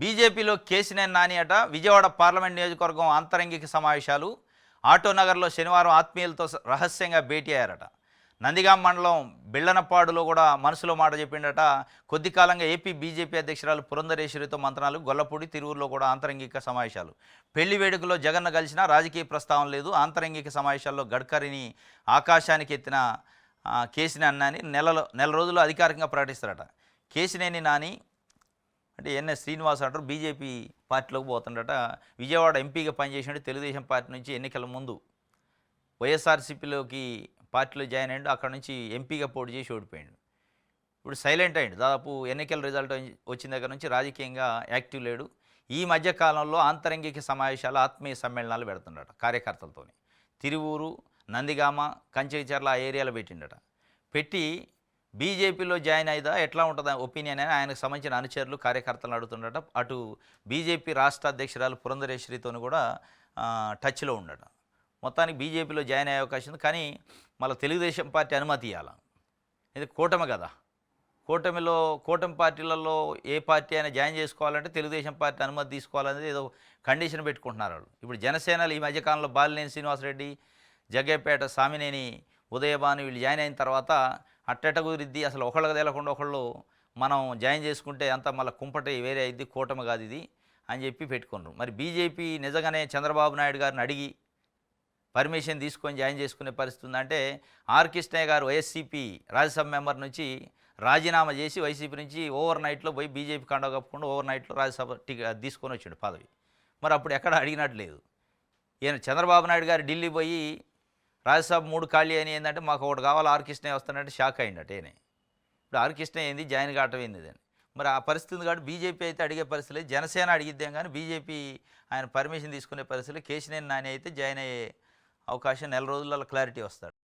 బీజేపీలో కేసినేని నాని అట విజయవాడ పార్లమెంట్ నియోజకవర్గం అంతరంగిక సమావేశాలు ఆటోనగర్లో శనివారం ఆత్మీయులతో రహస్యంగా భేటీ అయ్యారట. నందిగాం మండలం బిళ్ళనపాడులో కూడా మనసులో మాట చెప్పిండట. కొద్ది కాలంగా ఏపీ బీజేపీ అధ్యక్షురాలు పురంధరేశ్వరితో మంత్రాలు, గొల్లపూడి తిరువురులో కూడా ఆంతరంగిక సమావేశాలు. పెళ్లి వేడుకలో జగన్ను కలిసినా రాజకీయ ప్రస్తావన లేదు. ఆంతరంగిక సమావేశాల్లో గడ్కరీని ఆకాశానికి ఎత్తిన కేసినేని నాని నెల రోజుల్లో అధికారికంగా ప్రకటిస్తారట. కేసినేని నాని అంటే ఎన్ఎస్ శ్రీనివాస్ అంటారు, బీజేపీ పార్టీలోకి పోతుండట. విజయవాడ ఎంపీగా పనిచేసినట్టు తెలుగుదేశం పార్టీ నుంచి ఎన్నికల ముందు వైఎస్ఆర్సీపీలోకి పార్టీలో జాయిన్ అయ్యాడు. అక్కడ నుంచి ఎంపీగా పోటీ చేసి ఓడిపోయాడు. ఇప్పుడు సైలెంట్ అయ్యాడు. దాదాపు ఎన్నికల రిజల్ట్ వచ్చిన దగ్గర నుంచి రాజకీయంగా యాక్టివ్ లేడు. ఈ మధ్య కాలంలో ఆంతరంగిక సమావేశాలు, ఆత్మీయ సమ్మేళనాలు పెడుతుండట కార్యకర్తలతోని. తిరువూరు, నందిగామ, కంచెచర్ల ఆ ఏరియాలో పెట్టిండట. పెట్టి బీజేపీలో జాయిన్ అయిదా ఎట్లా ఉంటుంది ఒపీనియన్ అని ఆయనకు సంబంధించిన అనుచరులు, కార్యకర్తలు అడుగుతుండట. అటు బీజేపీ రాష్ట్ర అధ్యక్షురాలు పురంధరేశ్వరితో కూడా టచ్లో ఉండట. మొత్తానికి బీజేపీలో జాయిన్ అయ్యే అవకాశం ఉంది. కానీ మళ్ళీ తెలుగుదేశం పార్టీ అనుమతి ఇవ్వాలి. ఇది కూటమి కదా, కూటమి పార్టీలలో ఏ పార్టీ అయినా జాయిన్ చేసుకోవాలంటే తెలుగుదేశం పార్టీ అనుమతి తీసుకోవాలనేది ఏదో కండిషన్ పెట్టుకుంటున్నారు వాళ్ళు. ఇప్పుడు జనసేనలు ఈ మధ్యకాలంలో బాలినేని శ్రీనివాసరెడ్డి, జగ్గేపేట సామినేని ఉదయభాను వీళ్ళు జాయిన్ అయిన తర్వాత అట్టెట కుదిరిద్ది, అసలు ఒకళ్ళకి తెలకుండా ఒకళ్ళు మనం జాయిన్ చేసుకుంటే అంత మళ్ళీ కుంపటి వేరే అయింది, కూటమి కాదు ఇది అని చెప్పి పెట్టుకున్నారు. మరి బీజేపీ నిజంగానే చంద్రబాబు నాయుడు గారిని అడిగి పర్మిషన్ తీసుకొని జాయిన్ చేసుకునే పరిస్థితి ఉందంటే, ఆర్ కృష్ణయ్య గారు వైఎస్సీపీ రాజ్యసభ మెంబర్ నుంచి రాజీనామా చేసి వైసీపీ నుంచి ఓవర్ నైట్లో పోయి బీజేపీ కండ కప్పుకుండా ఓవర్ నైట్లో రాజ్యసభ తీసుకొని వచ్చాడు పదవి. మరి అప్పుడు ఎక్కడ అడిగినట్టు లేదు. ఈయన చంద్రబాబు నాయుడు గారు ఢిల్లీ పోయి రాజ్యసభ 3 ఖాళీ అని ఏంటంటే మాకు ఒకటి కావాలి ఆర్ కృష్ణయ్య వస్తానంటే షాక్ అయ్యిండట. ఏనే ఇప్పుడు ఆర్ కృష్ణయ్య ఏంది జాయిన్ కావటం ఏంది అని. మరి ఆ పరిస్థితి కాబట్టి బీజేపీ అయితే అడిగే పరిస్థితి లేదు. జనసేన అడిగిద్దాం కానీ బీజేపీ ఆయన పర్మిషన్ తీసుకునే పరిస్థితులు. కేసినేని నాని అయితే జాయిన్ అయ్యే అవకాశం నెల రోజులలో క్లారిటీ వస్తాడు.